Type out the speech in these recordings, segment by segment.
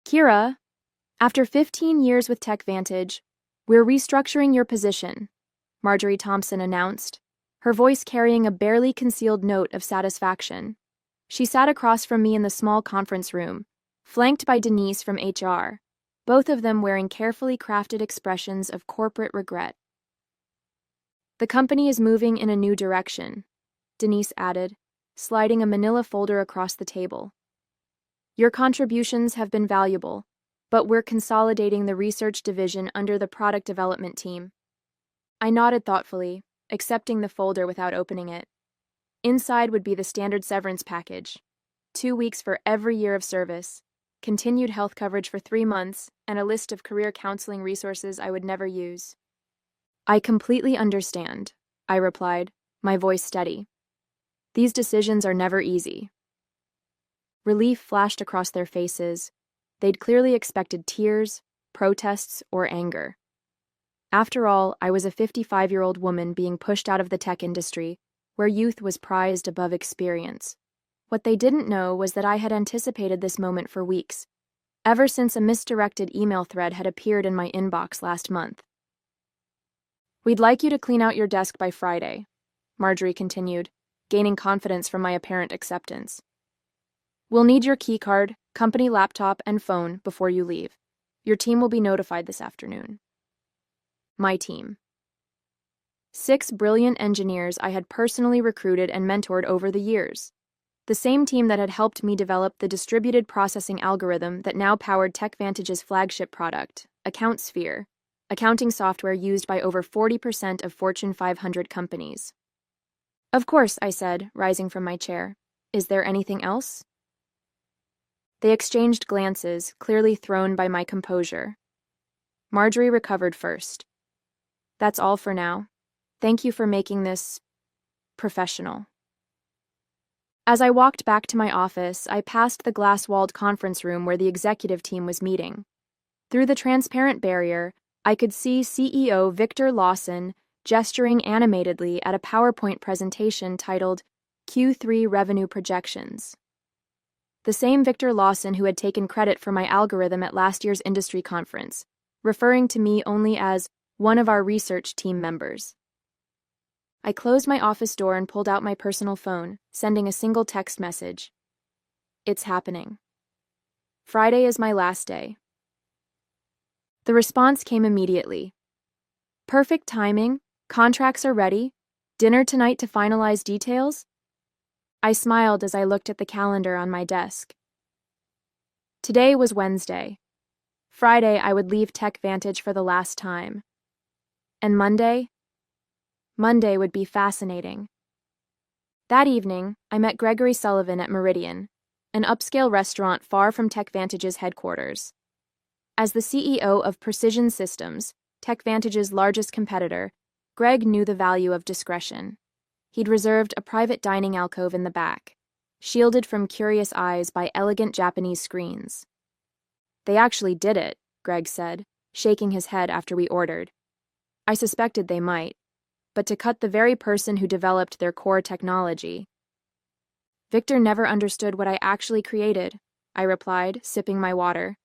Kira, after 15 years with TechVantage, we're restructuring your position, Marjorie Thompson announced, her voice carrying a barely concealed note of satisfaction. She sat across from me in the small conference room, flanked by Denise from HR, both of them wearing carefully crafted expressions of corporate regret. The company is moving in a new direction, Denise added, sliding a manila folder across the table. Your contributions have been valuable, but we're consolidating the research division under the product development team. I nodded thoughtfully, accepting the folder without opening it. Inside would be the standard severance package: 2 weeks for every year of service, continued health coverage for 3 months, and a list of career counseling resources I would never use. I completely understand, I replied, my voice steady. These decisions are never easy. Relief flashed across their faces. They'd clearly expected tears, protests, or anger. After all, I was a 55-year-old woman being pushed out of the tech industry, where youth was prized above experience. What they didn't know was that I had anticipated this moment for weeks, ever since a misdirected email thread had appeared in my inbox last month. We'd like you to clean out your desk by Friday, Marjorie continued, gaining confidence from my apparent acceptance. We'll need your keycard, company laptop, and phone before you leave. Your team will be notified this afternoon. My team. 6 brilliant engineers I had personally recruited and mentored over the years. The same team that had helped me develop the distributed processing algorithm that now powered TechVantage's flagship product, AccountSphere, accounting software used by over 40% of Fortune 500 companies. Of course, I said, rising from my chair. Is there anything else? They exchanged glances, clearly thrown by my composure. Marjorie recovered first. That's all for now. Thank you for making this professional. As I walked back to my office, I passed the glass-walled conference room where the executive team was meeting. Through the transparent barrier, I could see CEO Victor Lawson gesturing animatedly at a PowerPoint presentation titled Q3 Revenue Projections. The same Victor Lawson who had taken credit for my algorithm at last year's industry conference, referring to me only as one of our research team members. I closed my office door and pulled out my personal phone, sending a single text message. It's happening. Friday is my last day. The response came immediately. Perfect timing, contracts are ready, dinner tonight to finalize details? I smiled as I looked at the calendar on my desk. Today was Wednesday. Friday I would leave TechVantage for the last time. And Monday? Monday would be fascinating. That evening, I met Gregory Sullivan at Meridian, an upscale restaurant far from TechVantage's headquarters. As the CEO of Precision Systems, TechVantage's largest competitor, Greg knew the value of discretion. He'd reserved a private dining alcove in the back, shielded from curious eyes by elegant Japanese screens. They actually did it, Greg said, shaking his head after we ordered. I suspected they might, but to cut the very person who developed their core technology. Victor never understood what I actually created, I replied, sipping my water.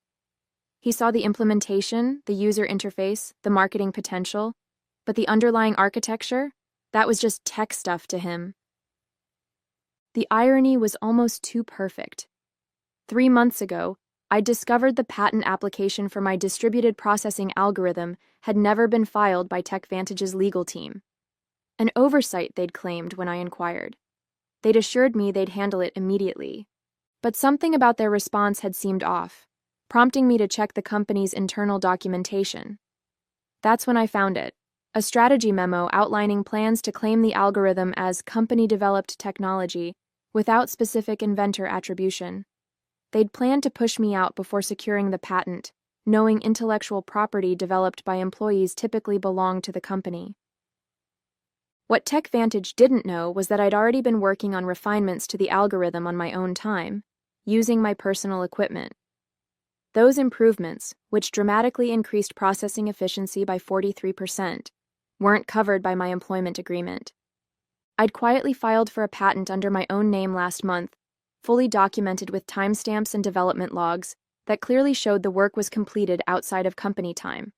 He saw the implementation, the user interface, the marketing potential, but the underlying architecture, that was just tech stuff to him. The irony was almost too perfect. 3 months ago, I discovered the patent application for my distributed processing algorithm had never been filed by TechVantage's legal team. An oversight, they'd claimed when I inquired. They'd assured me they'd handle it immediately. But something about their response had seemed off, prompting me to check the company's internal documentation. That's when I found it, a strategy memo outlining plans to claim the algorithm as company-developed technology without specific inventor attribution. They'd planned to push me out before securing the patent, knowing intellectual property developed by employees typically belonged to the company. What TechVantage didn't know was that I'd already been working on refinements to the algorithm on my own time, using my personal equipment. Those improvements, which dramatically increased processing efficiency by 43%, weren't covered by my employment agreement. I'd quietly filed for a patent under my own name last month, fully documented with timestamps and development logs that clearly showed the work was completed outside of company time.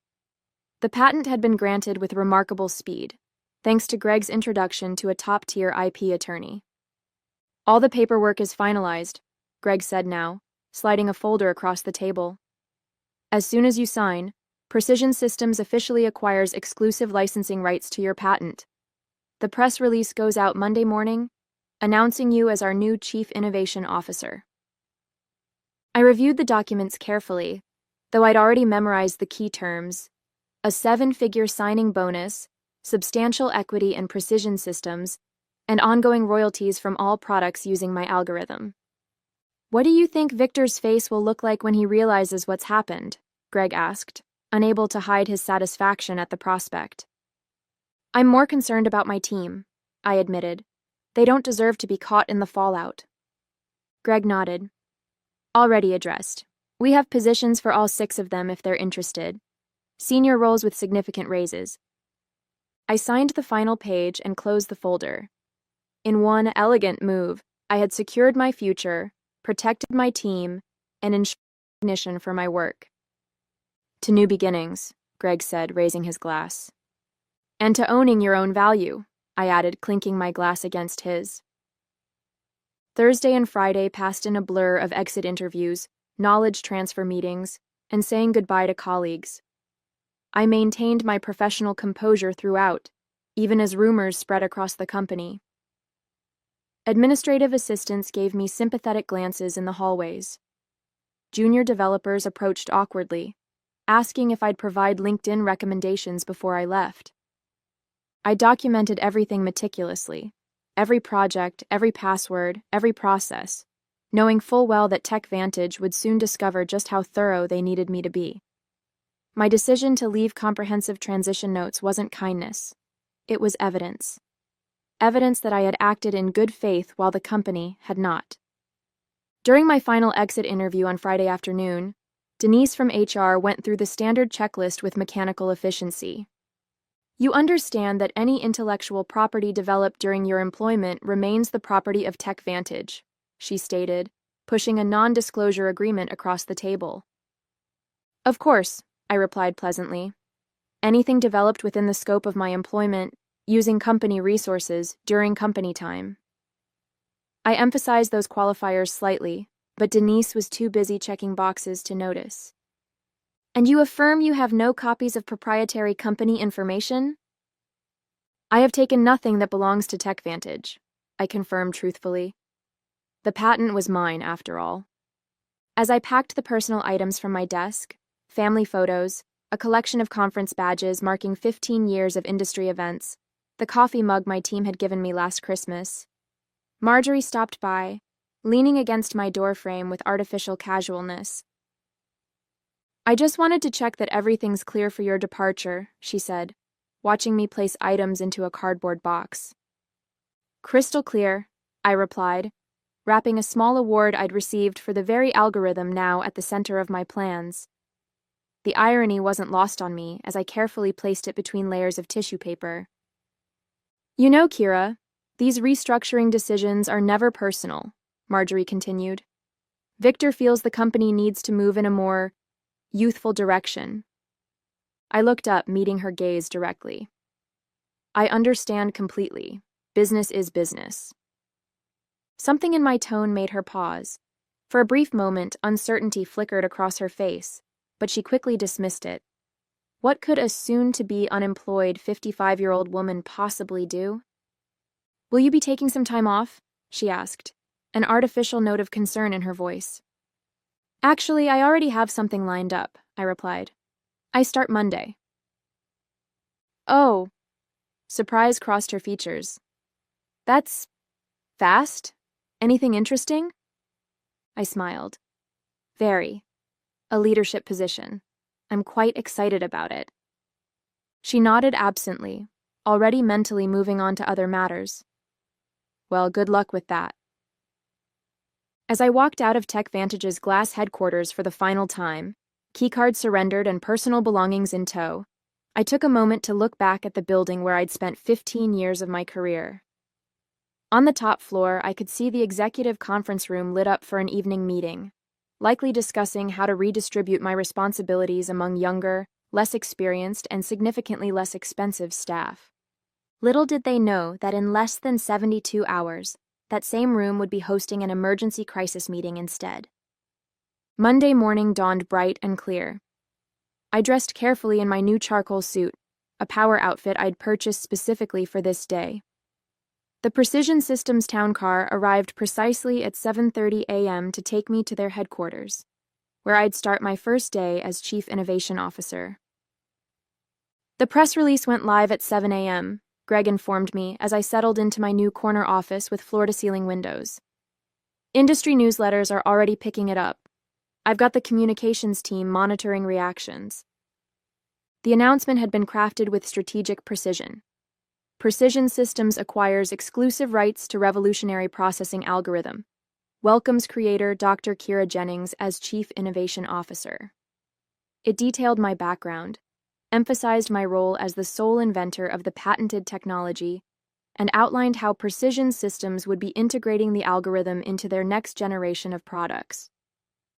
The patent had been granted with remarkable speed, thanks to Greg's introduction to a top-tier IP attorney. All the paperwork is finalized, Greg said now, sliding a folder across the table. As soon as you sign, Precision Systems officially acquires exclusive licensing rights to your patent. The press release goes out Monday morning, announcing you as our new Chief Innovation Officer. I reviewed the documents carefully, though I'd already memorized the key terms: a 7-figure signing bonus, substantial equity in Precision Systems, and ongoing royalties from all products using my algorithm. What do you think Victor's face will look like when he realizes what's happened? Greg asked, unable to hide his satisfaction at the prospect. I'm more concerned about my team, I admitted. They don't deserve to be caught in the fallout. Greg nodded. Already addressed. We have positions for all 6 of them if they're interested. Senior roles with significant raises. I signed the final page and closed the folder. In one elegant move, I had secured my future, protected my team, and ensured recognition for my work. To new beginnings, Greg said, raising his glass. And to owning your own value, I added, clinking my glass against his. Thursday and Friday passed in a blur of exit interviews, knowledge transfer meetings, and saying goodbye to colleagues. I maintained my professional composure throughout, even as rumors spread across the company. Administrative assistants gave me sympathetic glances in the hallways. Junior developers approached awkwardly, asking if I'd provide LinkedIn recommendations before I left. I documented everything meticulously, every project, every password, every process, knowing full well that TechVantage would soon discover just how thorough they needed me to be. My decision to leave comprehensive transition notes wasn't kindness. It was evidence. Evidence that I had acted in good faith while the company had not. During my final exit interview on Friday afternoon, Denise from HR went through the standard checklist with mechanical efficiency. You understand that any intellectual property developed during your employment remains the property of TechVantage, she stated, pushing a non-disclosure agreement across the table. Of course, I replied pleasantly. Anything developed within the scope of my employment, using company resources during company time. I emphasized those qualifiers slightly, but Denise was too busy checking boxes to notice. And you affirm you have no copies of proprietary company information? I have taken nothing that belongs to TechVantage, I confirmed truthfully. The patent was mine, after all. As I packed the personal items from my desk, family photos, a collection of conference badges marking 15 years of industry events, the coffee mug my team had given me last Christmas, Marjorie stopped by, leaning against my doorframe with artificial casualness. I just wanted to check that everything's clear for your departure, she said, watching me place items into a cardboard box. Crystal clear, I replied, wrapping a small award I'd received for the very algorithm now at the center of my plans. The irony wasn't lost on me as I carefully placed it between layers of tissue paper. You know, Kira, these restructuring decisions are never personal, Marjorie continued. Victor feels the company needs to move in a more youthful direction. I looked up, meeting her gaze directly. I understand completely. Business is business. Something in my tone made her pause. For a brief moment, uncertainty flickered across her face, but she quickly dismissed it. What could a soon-to-be unemployed 55-year-old woman possibly do? Will you be taking some time off? She asked, an artificial note of concern in her voice. Actually, I already have something lined up, I replied. I start Monday. Oh. Surprise crossed her features. That's fast? Anything interesting? I smiled. Very. A leadership position. I'm quite excited about it. She nodded absently, already mentally moving on to other matters. Well, good luck with that. As I walked out of TechVantage's glass headquarters for the final time, keycard surrendered and personal belongings in tow, I took a moment to look back at the building where I'd spent 15 years of my career. On the top floor, I could see the executive conference room lit up for an evening meeting. likely discussing how to redistribute my responsibilities among younger, less experienced, and significantly less expensive staff. Little did they know that in less than 72 hours, that same room would be hosting an emergency crisis meeting instead. Monday morning dawned bright and clear. I dressed carefully in my new charcoal suit, a power outfit I'd purchased specifically for this day. The Precision Systems town car arrived precisely at 7:30 a.m. to take me to their headquarters, where I'd start my first day as Chief Innovation Officer. The press release went live at 7 a.m., Greg informed me as I settled into my new corner office with floor-to-ceiling windows. Industry newsletters are already picking it up. I've got the communications team monitoring reactions. The announcement had been crafted with strategic precision. Precision Systems acquires exclusive rights to revolutionary processing algorithm. Welcomes creator Dr. Kira Jennings as Chief Innovation Officer. It detailed my background, emphasized my role as the sole inventor of the patented technology, and outlined how Precision Systems would be integrating the algorithm into their next generation of products.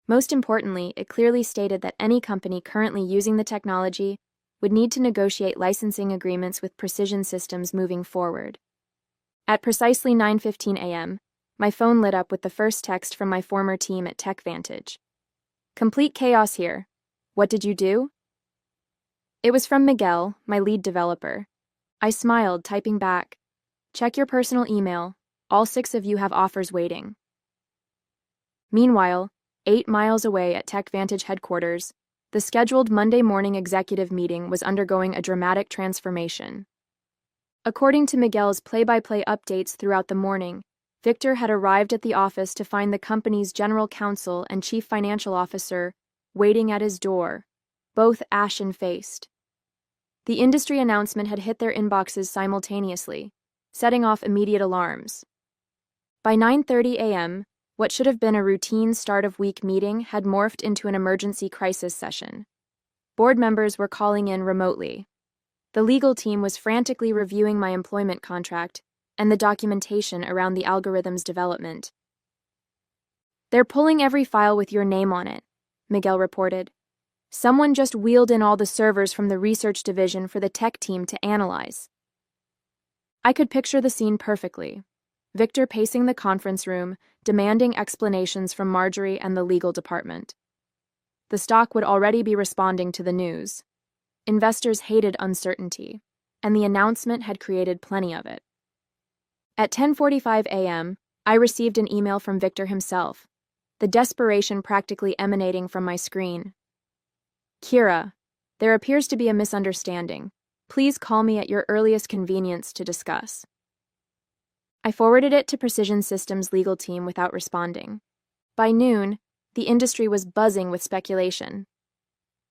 Most importantly, it clearly stated that any company currently using the technology would need to negotiate licensing agreements with Precision Systems moving forward. At precisely 9:15 a.m., my phone lit up with the first text from my former team at TechVantage. "Complete chaos here. What did you do?" It was from Miguel, my lead developer. I smiled, typing back, "Check your personal email. All 6 of you have offers waiting." Meanwhile, 8 miles away at TechVantage headquarters, the scheduled Monday morning executive meeting was undergoing a dramatic transformation. According to Miguel's play-by-play updates throughout the morning, Victor had arrived at the office to find the company's general counsel and chief financial officer waiting at his door, both ashen-faced. The industry announcement had hit their inboxes simultaneously, setting off immediate alarms. By 9:30 a.m., what should have been a routine start-of-week meeting had morphed into an emergency crisis session. Board members were calling in remotely. The legal team was frantically reviewing my employment contract and the documentation around the algorithm's development. "They're pulling every file with your name on it," Miguel reported. "Someone just wheeled in all the servers from the research division for the tech team to analyze." I could picture the scene perfectly. Victor pacing the conference room, demanding explanations from Marjorie and the legal department. The stock would already be responding to the news. Investors hated uncertainty, and the announcement had created plenty of it. At 10:45 a.m., I received an email from Victor himself, the desperation practically emanating from my screen. "Kira, there appears to be a misunderstanding. Please call me at your earliest convenience to discuss." I forwarded it to Precision Systems' legal team without responding. By noon, the industry was buzzing with speculation.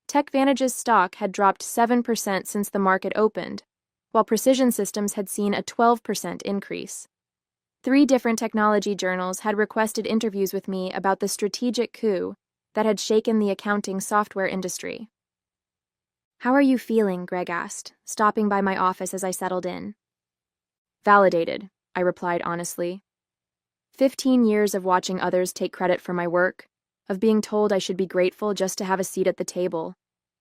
TechVantage's stock had dropped 7% since the market opened, while Precision Systems had seen a 12% increase. 3 different technology journals had requested interviews with me about the strategic coup that had shaken the accounting software industry. "How are you feeling?" Greg asked, stopping by my office as I settled in. "Validated," I replied honestly. 15 years of watching others take credit for my work, of being told I should be grateful just to have a seat at the table,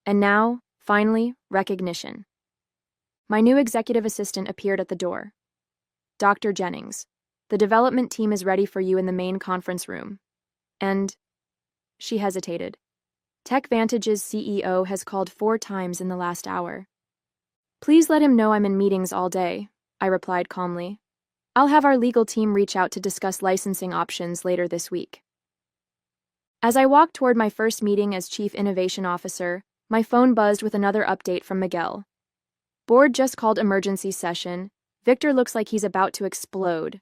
and now, finally, recognition. My new executive assistant appeared at the door. "Dr. Jennings, the development team is ready for you in the main conference room. And..." She hesitated. "TechVantage's CEO has called 4 times in the last hour." "Please let him know I'm in meetings all day," I replied calmly. "I'll have our legal team reach out to discuss licensing options later this week." As I walked toward my first meeting as Chief Innovation Officer, my phone buzzed with another update from Miguel. "Board just called emergency session. Victor looks like he's about to explode.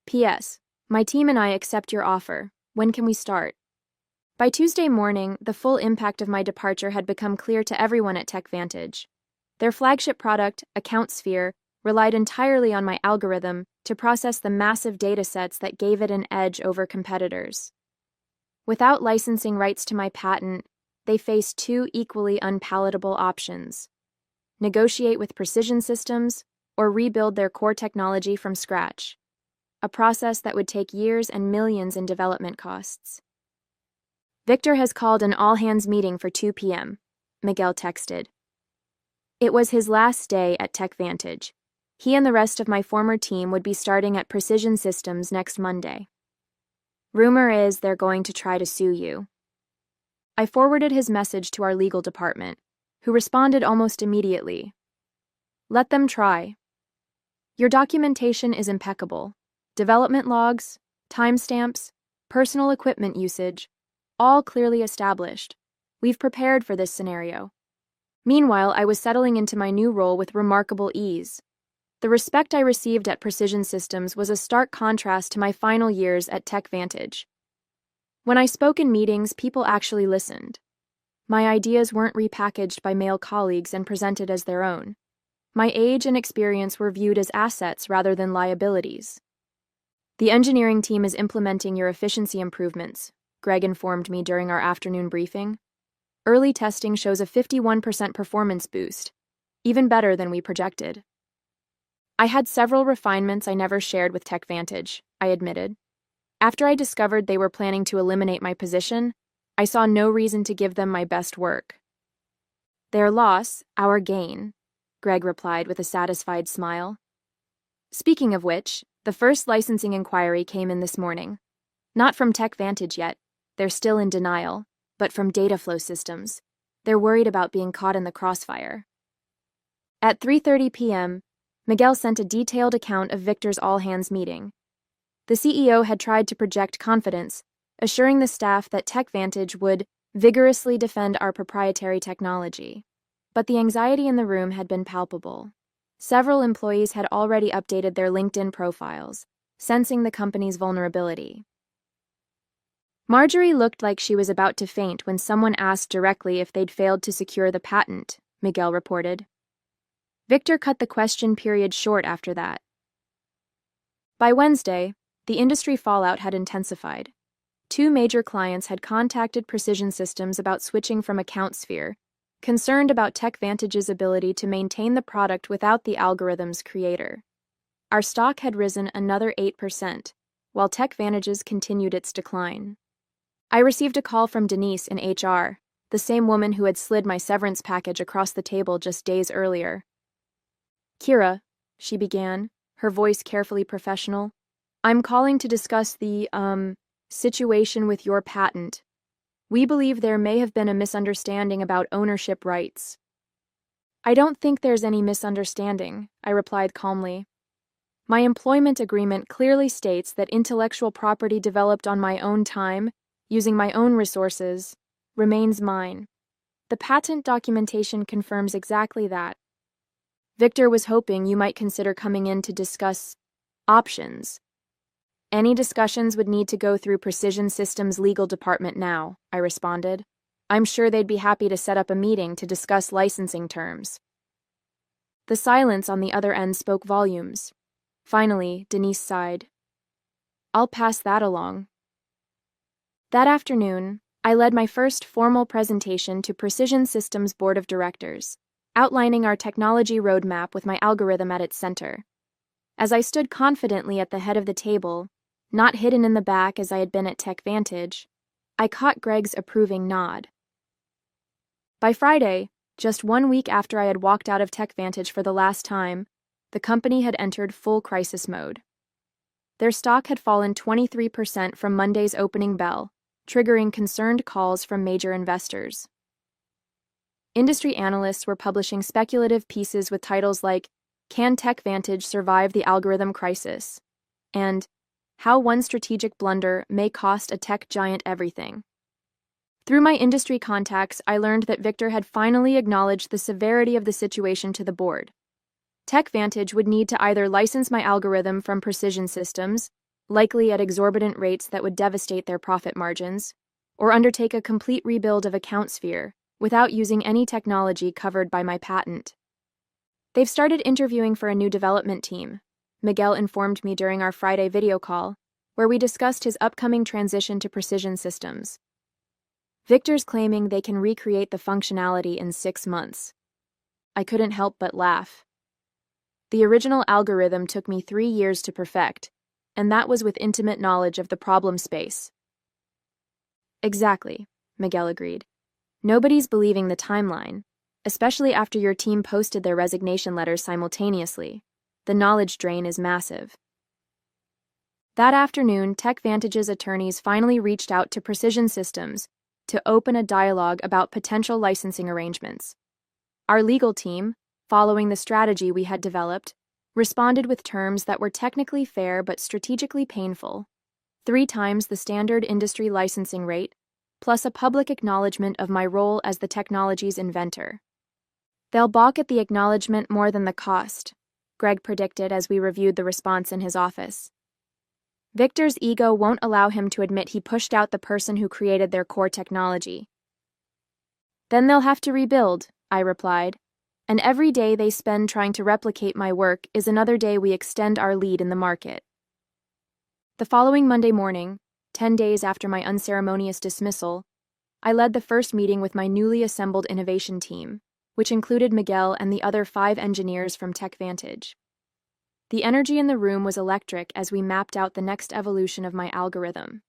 P.S. My team and I accept your offer. When can we start?" By Tuesday morning, the full impact of my departure had become clear to everyone at TechVantage. Their flagship product, AccountSphere, relied entirely on my algorithm to process the massive datasets that gave it an edge over competitors. Without licensing rights to my patent, they faced 2 equally unpalatable options: negotiate with Precision Systems or rebuild their core technology from scratch, a process that would take years and millions in development costs. Victor has called an all-hands meeting for 2 p.m., Miguel texted. It was his last day at TechVantage. He and the rest of my former team would be starting at Precision Systems next Monday. Rumor is they're going to try to sue you. I forwarded his message to our legal department, who responded almost immediately. Let them try. Your documentation is impeccable. Development logs, timestamps, personal equipment usage, all clearly established. We've prepared for this scenario. Meanwhile, I was settling into my new role with remarkable ease. The respect I received at Precision Systems was a stark contrast to my final years at TechVantage. When I spoke in meetings, people actually listened. My ideas weren't repackaged by male colleagues and presented as their own. My age and experience were viewed as assets rather than liabilities. The engineering team is implementing your efficiency improvements, Greg informed me during our afternoon briefing. Early testing shows a 51% performance boost, even better than we projected. I had several refinements I never shared with TechVantage, I admitted. After I discovered they were planning to eliminate my position, I saw no reason to give them my best work. Their loss, our gain, Greg replied with a satisfied smile. Speaking of which, the first licensing inquiry came in this morning. Not from TechVantage yet, they're still in denial, but from Dataflow Systems. They're worried about being caught in the crossfire. At 3:30 p.m., Miguel sent a detailed account of Victor's all-hands meeting. The CEO had tried to project confidence, assuring the staff that TechVantage would vigorously defend our proprietary technology. But the anxiety in the room had been palpable. Several employees had already updated their LinkedIn profiles, sensing the company's vulnerability. Marjorie looked like she was about to faint when someone asked directly if they'd failed to secure the patent, Miguel reported. Victor cut the question period short after that. By Wednesday, the industry fallout had intensified. 2 major clients had contacted Precision Systems about switching from AccountSphere, concerned about TechVantage's ability to maintain the product without the algorithm's creator. Our stock had risen another 8%, while TechVantage's continued its decline. I received a call from Denise in HR, the same woman who had slid my severance package across the table just days earlier. Kira, she began, her voice carefully professional, I'm calling to discuss the, situation with your patent. We believe there may have been a misunderstanding about ownership rights. I don't think there's any misunderstanding, I replied calmly. My employment agreement clearly states that intellectual property developed on my own time, using my own resources, remains mine. The patent documentation confirms exactly that. Victor was hoping you might consider coming in to discuss options. Any discussions would need to go through Precision Systems' legal department now, I responded. I'm sure they'd be happy to set up a meeting to discuss licensing terms. The silence on the other end spoke volumes. Finally, Denise sighed. I'll pass that along. That afternoon, I led my first formal presentation to Precision Systems' board of directors, outlining our technology roadmap with my algorithm at its center. As I stood confidently at the head of the table, not hidden in the back as I had been at TechVantage, I caught Greg's approving nod. By Friday, just 1 week after I had walked out of TechVantage for the last time, the company had entered full crisis mode. Their stock had fallen 23% from Monday's opening bell, triggering concerned calls from major investors. Industry analysts were publishing speculative pieces with titles like, Can TechVantage Survive the Algorithm Crisis? And How One Strategic Blunder May Cost a Tech Giant Everything. Through my industry contacts, I learned that Victor had finally acknowledged the severity of the situation to the board. TechVantage would need to either license my algorithm from Precision Systems, likely at exorbitant rates that would devastate their profit margins, or undertake a complete rebuild of AccountSphere without using any technology covered by my patent. They've started interviewing for a new development team, Miguel informed me during our Friday video call, where we discussed his upcoming transition to Precision Systems. Victor's claiming they can recreate the functionality in 6 months. I couldn't help but laugh. The original algorithm took me 3 years to perfect, and that was with intimate knowledge of the problem space. Exactly. Miguel agreed. Nobody's believing the timeline, especially after your team posted their resignation letters simultaneously. The knowledge drain is massive. That afternoon, TechVantage's attorneys finally reached out to Precision Systems to open a dialogue about potential licensing arrangements. Our legal team, following the strategy we had developed, responded with terms that were technically fair but strategically painful. 3 times the standard industry licensing rate, plus a public acknowledgement of my role as the technology's inventor. They'll balk at the acknowledgement more than the cost, Greg predicted as we reviewed the response in his office. Victor's ego won't allow him to admit he pushed out the person who created their core technology. Then they'll have to rebuild, I replied, and every day they spend trying to replicate my work is another day we extend our lead in the market. The following Monday morning, 10 days after my unceremonious dismissal, I led the first meeting with my newly assembled innovation team, which included Miguel and the other 5 engineers from TechVantage. The energy in the room was electric as we mapped out the next evolution of my algorithm.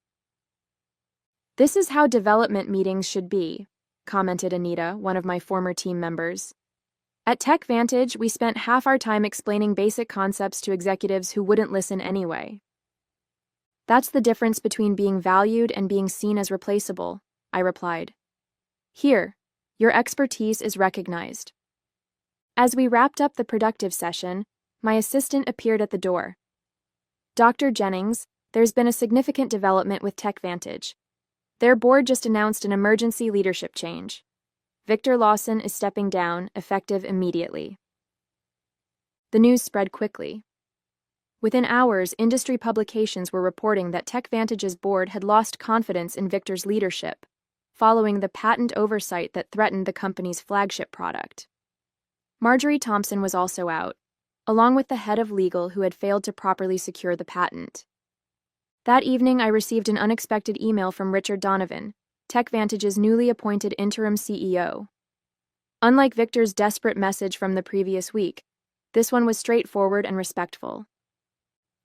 "This is how development meetings should be," commented Anita, one of my former team members. "At TechVantage, we spent half our time explaining basic concepts to executives who wouldn't listen anyway." "That's the difference between being valued and being seen as replaceable," I replied. "Here, your expertise is recognized." As we wrapped up the productive session, my assistant appeared at the door. "Dr. Jennings, there's been a significant development with TechVantage. Their board just announced an emergency leadership change. Victor Lawson is stepping down, effective immediately." The news spread quickly. Within hours, industry publications were reporting that TechVantage's board had lost confidence in Victor's leadership, following the patent oversight that threatened the company's flagship product. Marjorie Thompson was also out, along with the head of legal who had failed to properly secure the patent. That evening, I received an unexpected email from Richard Donovan, TechVantage's newly appointed interim CEO. Unlike Victor's desperate message from the previous week, this one was straightforward and respectful.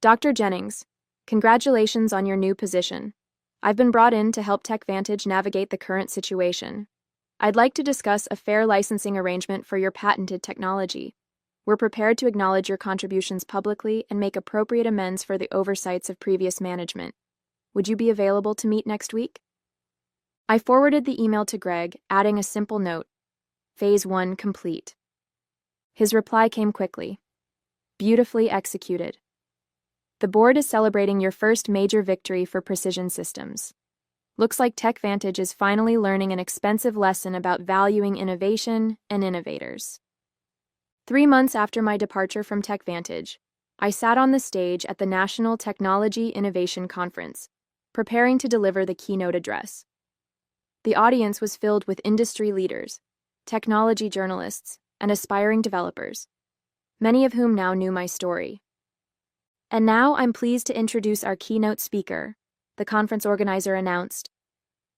"Dr. Jennings, congratulations on your new position. I've been brought in to help TechVantage navigate the current situation. I'd like to discuss a fair licensing arrangement for your patented technology. We're prepared to acknowledge your contributions publicly and make appropriate amends for the oversights of previous management. Would you be available to meet next week?" I forwarded the email to Greg, adding a simple note: Phase 1 complete. His reply came quickly. "Beautifully executed. The board is celebrating your first major victory for Precision Systems. Looks like TechVantage is finally learning an expensive lesson about valuing innovation and innovators." 3 months after my departure from TechVantage, I sat on the stage at the National Technology Innovation Conference, preparing to deliver the keynote address. The audience was filled with industry leaders, technology journalists, and aspiring developers, many of whom now knew my story. "And now I'm pleased to introduce our keynote speaker," the conference organizer announced.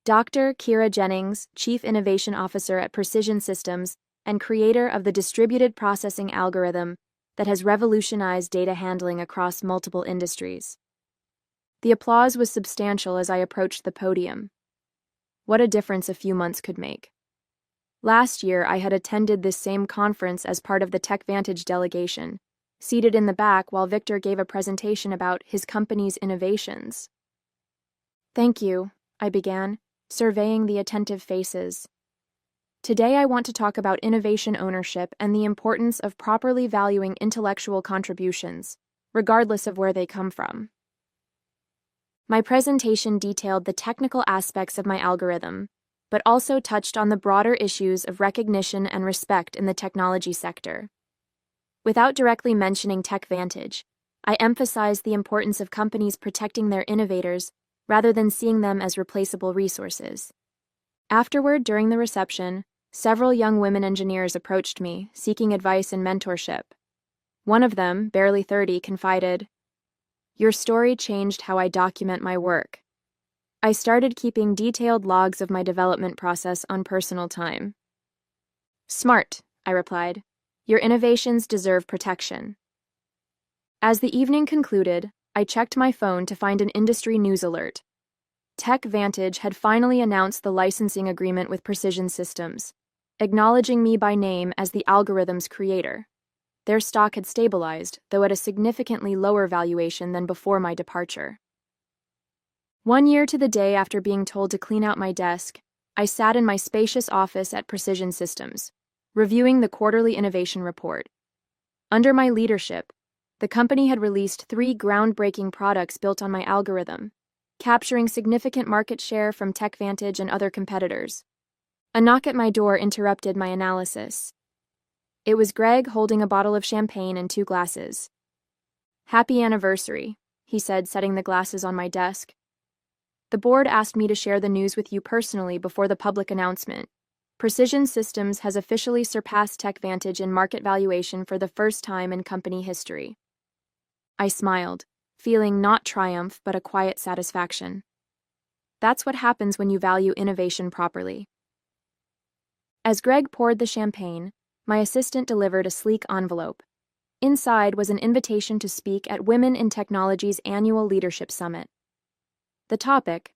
"Dr. Kira Jennings, Chief Innovation Officer at Precision Systems and creator of the distributed processing algorithm that has revolutionized data handling across multiple industries." The applause was substantial as I approached the podium. What a difference a few months could make. Last year, I had attended this same conference as part of the TechVantage delegation, seated in the back while Victor gave a presentation about his company's innovations. "Thank you," I began, surveying the attentive faces. "Today I want to talk about innovation ownership and the importance of properly valuing intellectual contributions, regardless of where they come from." My presentation detailed the technical aspects of my algorithm, but also touched on the broader issues of recognition and respect in the technology sector. Without directly mentioning TechVantage, I emphasized the importance of companies protecting their innovators rather than seeing them as replaceable resources. Afterward, during the reception, several young women engineers approached me, seeking advice and mentorship. One of them, barely 30, confided, "Your story changed how I document my work. I started keeping detailed logs of my development process on personal time." "Smart," I replied. "Your innovations deserve protection." As the evening concluded, I checked my phone to find an industry news alert. TechVantage had finally announced the licensing agreement with Precision Systems, acknowledging me by name as the algorithm's creator. Their stock had stabilized, though at a significantly lower valuation than before my departure. 1 year to the day after being told to clean out my desk, I sat in my spacious office at Precision Systems, reviewing the quarterly innovation report. Under my leadership, the company had released 3 groundbreaking products built on my algorithm, capturing significant market share from TechVantage and other competitors. A knock at my door interrupted my analysis. It was Greg holding a bottle of champagne and 2 glasses. "Happy anniversary," he said, setting the glasses on my desk. "The board asked me to share the news with you personally before the public announcement. Precision Systems has officially surpassed TechVantage in market valuation for the first time in company history." I smiled, feeling not triumph but a quiet satisfaction. That's what happens when you value innovation properly. As Greg poured the champagne, my assistant delivered a sleek envelope. Inside was an invitation to speak at Women in Technology's annual Leadership Summit. The topic: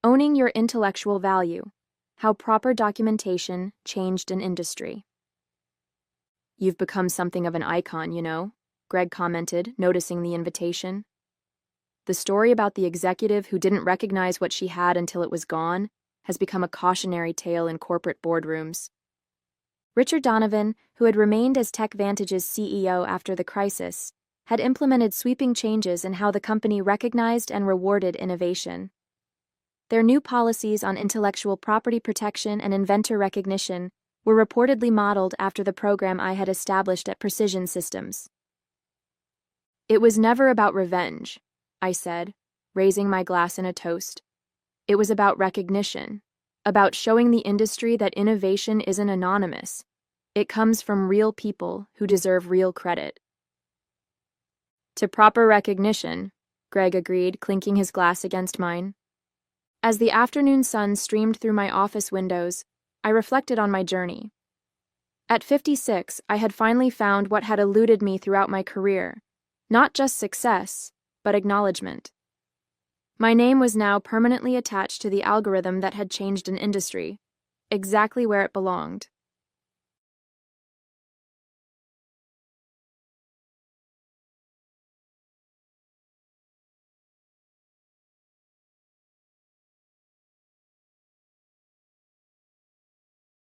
Owning Your Intellectual Value, How Proper Documentation Changed an Industry. "You've become something of an icon, you know," Greg commented, noticing the invitation. "The story about the executive who didn't recognize what she had until it was gone has become a cautionary tale in corporate boardrooms." Richard Donovan, who had remained as TechVantage's CEO after the crisis, had implemented sweeping changes in how the company recognized and rewarded innovation. Their new policies on intellectual property protection and inventor recognition were reportedly modeled after the program I had established at Precision Systems. "It was never about revenge," I said, raising my glass in a toast. "It was about recognition, about showing the industry that innovation isn't anonymous. It comes from real people who deserve real credit." "To proper recognition," Greg agreed, clinking his glass against mine. As the afternoon sun streamed through my office windows, I reflected on my journey. At 56, I had finally found what had eluded me throughout my career, not just success, but acknowledgement. My name was now permanently attached to the algorithm that had changed an industry, exactly where it belonged.